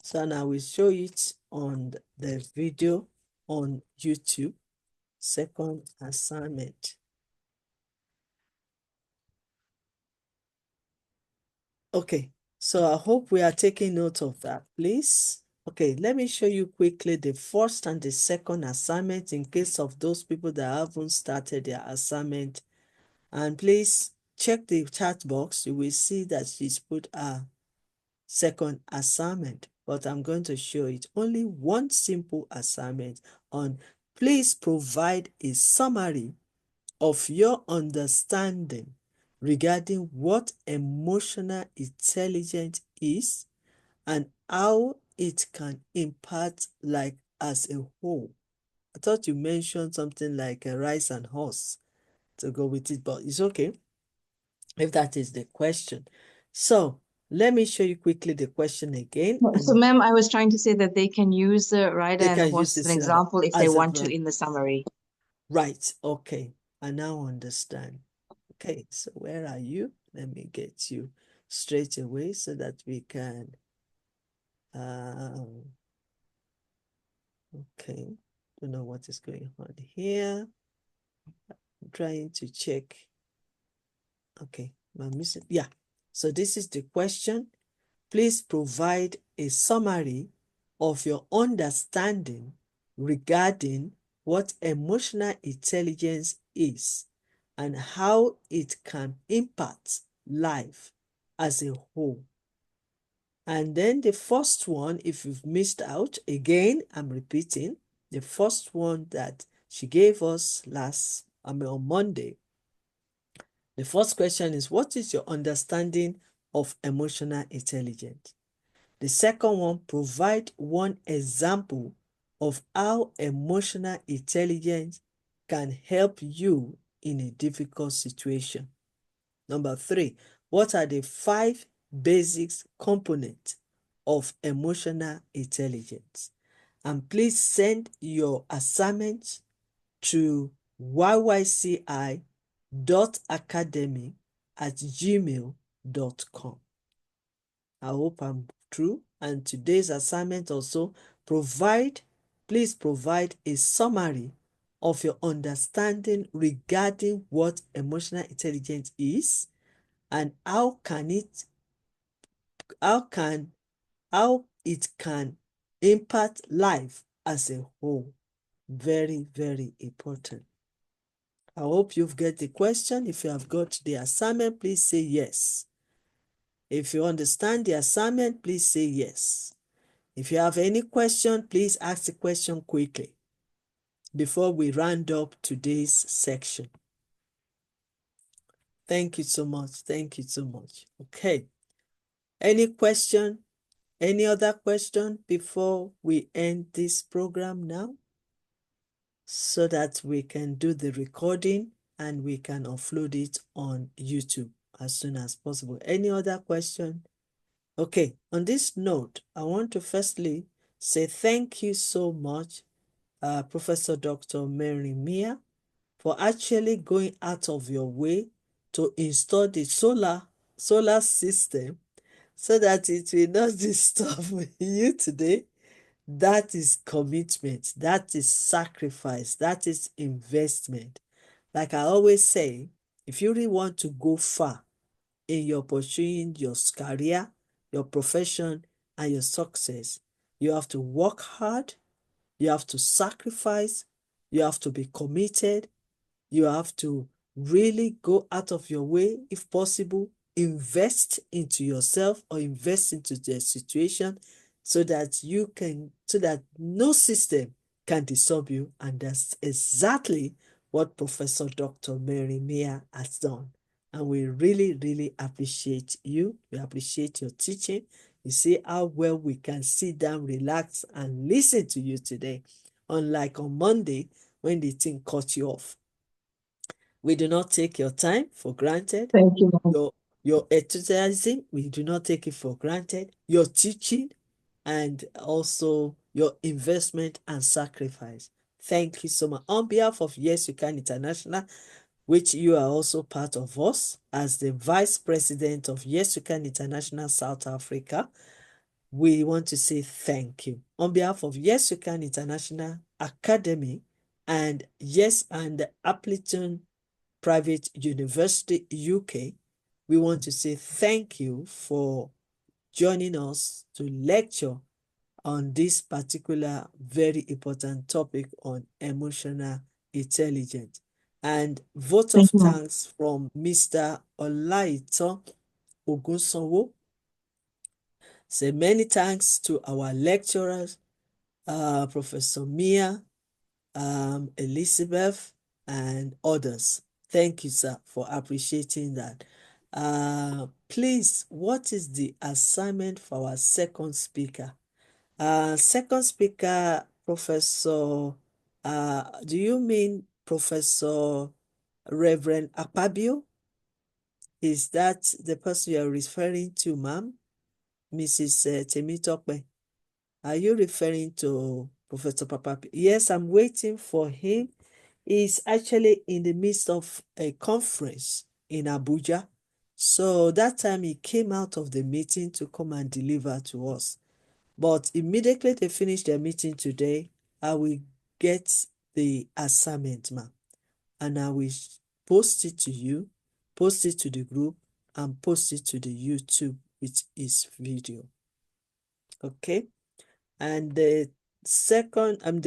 Speaker 1: So now I will show it on the video on YouTube, second assignment. Okay, so I hope we are taking note of that, please. Okay, let me show you quickly the first and the second assignment in case of those people that haven't started their assignment. And please check the chat box. You will see that she's put a second assignment, but I'm going to show it. Only one simple assignment on please provide a summary of your understanding regarding what emotional intelligence is and how it can impact life as a whole. I thought you mentioned something like a rice and horse to go with it, but it's okay if that is the question. So let me show you quickly the question again,
Speaker 2: So,
Speaker 1: and
Speaker 2: ma'am, I was trying to say that they can use the rider
Speaker 1: they
Speaker 2: and the
Speaker 1: can use
Speaker 2: horse as an
Speaker 1: this
Speaker 2: example if they
Speaker 1: as a
Speaker 2: want to
Speaker 1: verb.
Speaker 2: in the summary.
Speaker 1: Right, okay, I now understand. Okay, so where are you? Let me get you straight away so that we can, okay, don't know what is going on here. I'm trying to check. Okay, I'm missing, yeah. So this is the question. Please provide a summary of your understanding regarding what emotional intelligence is and how it can impact life as a whole. And then the first one, if you've missed out, again, I'm repeating, the first one that she gave us on Monday, the first question is, what is your understanding of emotional intelligence? The second one, provide one example of how emotional intelligence can help you in a difficult situation. Number 3, what are the 5 basic components of emotional intelligence? And please send your assignments to yyci.academy@gmail.com. I hope I'm true. And today's assignment also, please provide a summary of your understanding regarding what emotional intelligence is and how it can impact life as a whole. Very, very important. I hope you've got the question. If you have got the assignment, please say yes. If you understand the assignment, please say yes. If you have any question, please ask the question quickly before we round up today's section. Thank you so much. Thank you so much. Okay. Any question? Any other question before we end this program now? So that we can do the recording and we can upload it on YouTube as soon as possible. Any other question? Okay, on this note, I want to firstly say thank you so much, Professor Dr. Mehreen, for actually going out of your way to install the solar system so that it will not disturb you today. That is commitment, that is sacrifice, that is investment. Like I always say, if you really want to go far in your pursuing your career, your profession, and your success, you have to work hard, you have to sacrifice, you have to be committed, you have to really go out of your way, if possible, invest into yourself or invest into the situation so that no system can disturb you. And that's exactly what Professor Dr. Mehreen has done. And we really, really appreciate you. We appreciate your teaching. You see how well we can sit down, relax, and listen to you today. Unlike on Monday, when the thing cut you off. We do not take your time for granted.
Speaker 2: Thank you, ma'am.
Speaker 1: Your enthusiasm, we do not take it for granted. Your teaching and also your investment and sacrifice. Thank you so much. On behalf of Yes You Can International, which you are also part of us as the Vice President of Yes You Can International South Africa, we want to say thank you. On behalf of Yes You Can International Academy and the Appleton Private University UK, we want to say thank you for joining us to lecture on this particular very important topic on emotional intelligence. And vote of
Speaker 2: Thank you, ma'am.
Speaker 1: thanks from Mr. Olaitan Ogunsanwo. Say many thanks to our lecturers, Professor Mia, Elizabeth, and others. Thank you, sir, for appreciating that. Please, what is the assignment for our second speaker? Second speaker, Professor, do you mean Professor Reverend Akpabio? Is that the person you are referring to, ma'am? Mrs. Temitope? Are you referring to Professor Papa? Yes, I'm waiting for him. He's actually in the midst of a conference in Abuja. So that time he came out of the meeting to come and deliver to us. But immediately they finish their meeting today, I will get the assignment, ma'am. And I will post it to you, post it to the group, and post it to the YouTube with his video. Okay? And the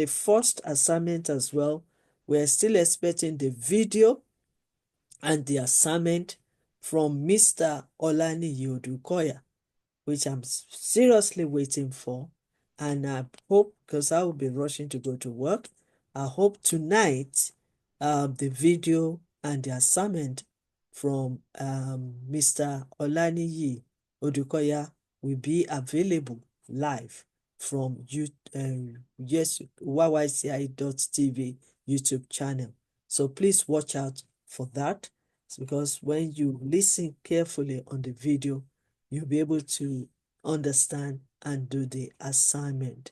Speaker 1: first assignment as well, we're still expecting the video and the assignment from Mr. Olani Yodukoya, which I'm seriously waiting for. And I hope, because I will be rushing to go to work, I hope tonight the video and the assignment from Mr. Olaniyi Odukoya will be available live from YYCI.tv YouTube channel. So please watch out for that, because when you listen carefully on the video, you'll be able to understand and do the assignment.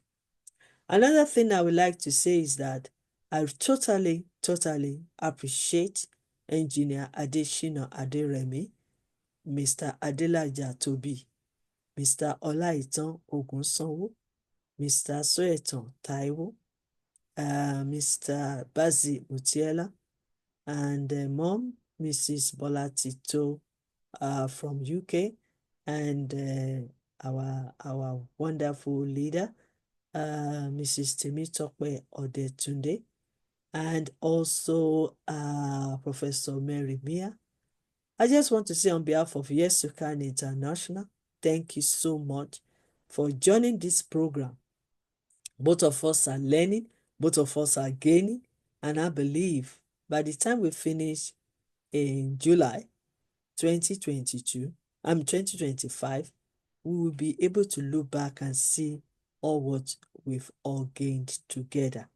Speaker 1: Another thing I would like to say is that I totally appreciate Engineer Adeshina Aderemi, Mr. Adelaja Tobi, Mr. Olaitan Ogunsanwo, Mr. Soetan Taiwo, Mr. Bazi Mutiela, and Mom, Mrs. Bolatito from UK, and our wonderful leader, Mrs. Temitope Odetunde, and also Professor Mehreen. I just want to say on behalf of Yes You Can International, thank you so much for joining this program. Both of us are learning, both of us are gaining, and I believe by the time we finish in July 2025, we will be able to look back and see all what we've all gained together.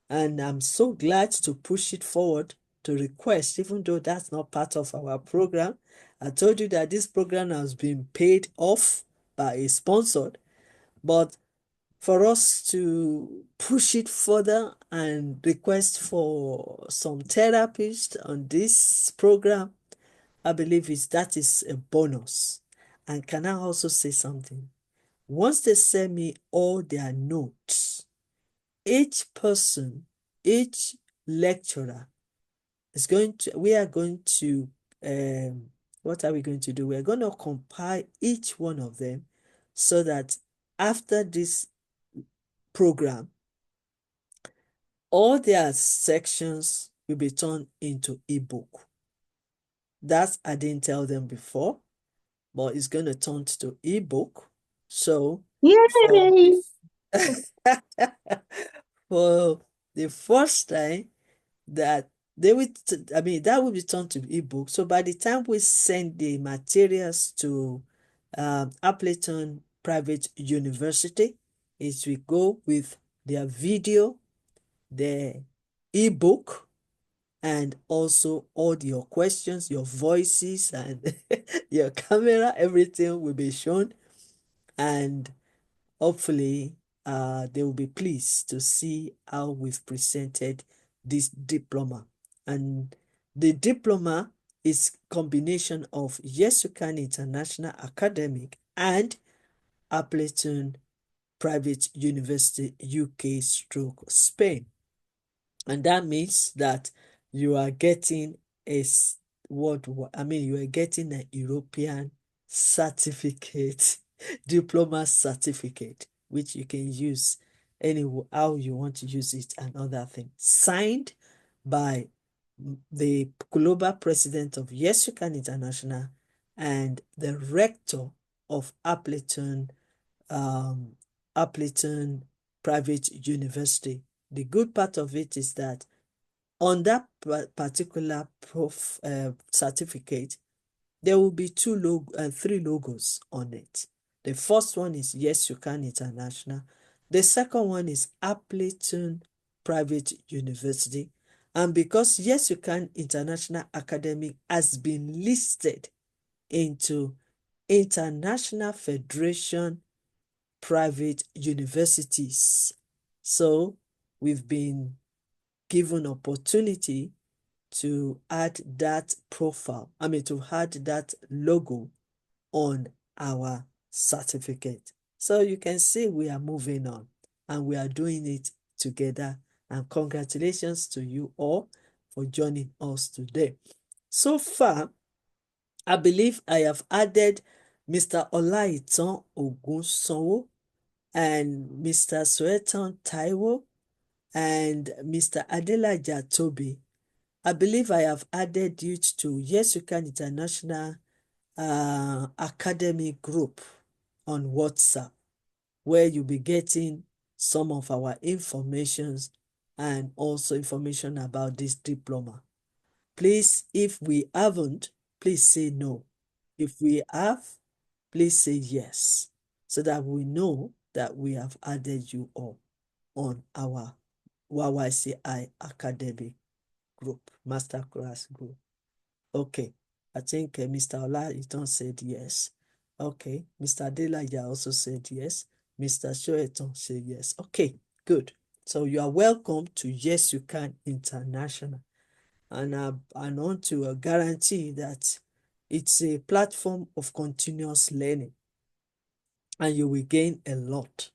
Speaker 1: And I'm so glad to push it forward to request, even though that's not part of our program. I told you that this program has been paid off by a sponsor, but for us to push it further and request for some therapists on this program, I believe that is a bonus. And can I also say something? Once they send me all their notes, each person, each lecturer we are going to, what are we going to do? We're going to compile each one of them so that after this program, all their sections will be turned into ebook. That I didn't tell them before, but it's going to turn to ebook. So for
Speaker 2: Yay!
Speaker 1: for the first time that they will, I mean, that will be turned to ebook. So by the time we send the materials to Appleton Private University, it will go with their video, their ebook, and also all your questions, your voices, and your camera, everything will be shown. And hopefully, they will be pleased to see how we've presented this diploma. And the diploma is combination of YYCI International Academic and Appleton Private University, UK stroke Spain. And that means that you are getting a you are getting an European certificate, diploma certificate, which you can use how you want to use it and other things. Signed by the global president of YYCI International and the rector of um, Appleton Private University. The good part of it is that on that particular certificate, there will be three logos on it. The first one is Yes You Can International. The second one is Appleton Private University. And because Yes You Can International Academy has been listed into International Federation Private Universities. So we've been given opportunity to add that profile, to add that logo on our certificate. So you can see we are moving on and we are doing it together. And congratulations to you all for joining us today. So far, I believe I have added Mr. Olaitan Ogunsanwo and Mr. Swetan Taiwo and Mr. Adelaja Toby. I believe I have added you to Yes You Can International Academy group on WhatsApp, where you'll be getting some of our informations and also information about this diploma. Please, if we haven't, please say no. If we have, please say yes, so that we know that we have added you all on our YYCI Academy group, Masterclass group. Okay, I think Mr. Olaitan said yes. Okay, Mr. Adelaja also said yes. Mr. Shoeton said yes. Okay, good. So you are welcome to Yes You Can International. And I want to guarantee that it's a platform of continuous learning and you will gain a lot,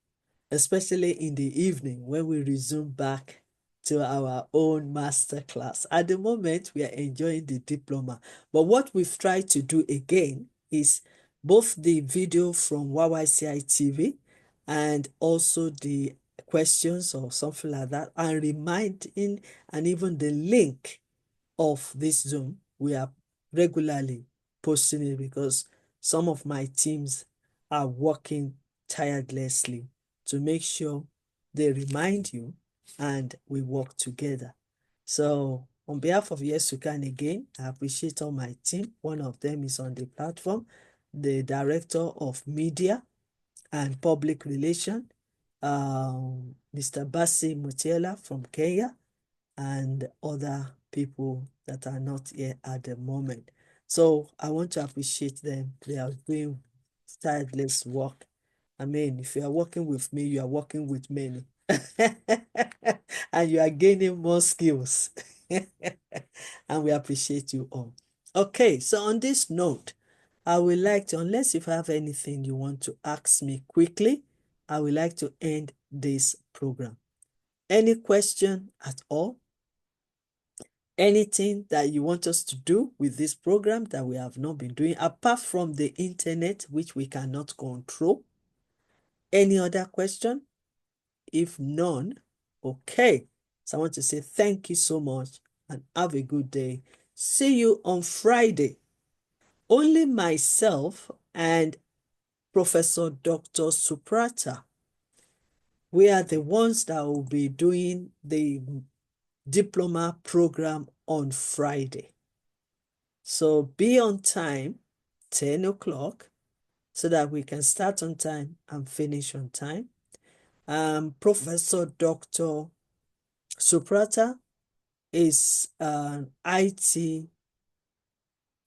Speaker 1: especially in the evening when we resume back to our own masterclass. At the moment, we are enjoying the diploma. But what we've tried to do again is both the video from YYCI TV and also the questions or something like that, and reminding and even the link of this Zoom, we are regularly posting it because some of my teams are working tirelessly to make sure they remind you and we work together. So on behalf of Yes You Can again, I appreciate all my team. One of them is on the platform, the Director of Media and Public Relations, Mr. Basi Mutiela from Kenya, and other people that are not here at the moment. So I want to appreciate them. They are doing tireless work. I mean, if you are working with me, you are working with many. And you are gaining more skills. And we appreciate you all. Okay, so on this note, I would like to, unless if you have anything you want to ask me quickly, I would like to end this program. Any question at all? Anything that you want us to do with this program that we have not been doing, apart from the internet, which we cannot control? Any other question? If none, okay. So I want to say thank you so much and have a good day. See you on Friday. Only myself and Professor Dr. Suprata, we are the ones that will be doing the diploma program on Friday. So be on time, 10 o'clock, so that we can start on time and finish on time. Professor Dr. Suprata is an IT,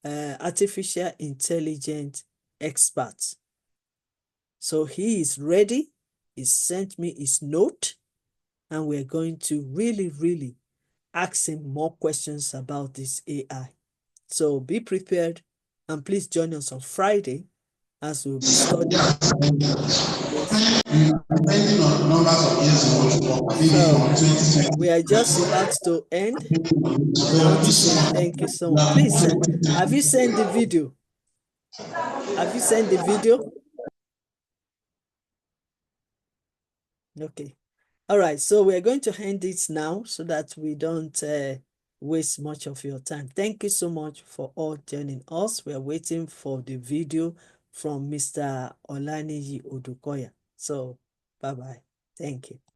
Speaker 1: artificial intelligence expert. So he is ready. He sent me his note, and we're going to really ask him more questions about this AI. So be prepared, and please join us on Friday as we'll be studying. Yes. So we are just about to end, and I want to say thank you so much. Please, have you sent the video? Have you sent the video? Okay. All right. So we're going to end it now so that we don't waste much of your time. Thank you so much for all joining us. We are waiting for the video from Mr. Olaniyi Odukoya. So bye-bye. Thank you.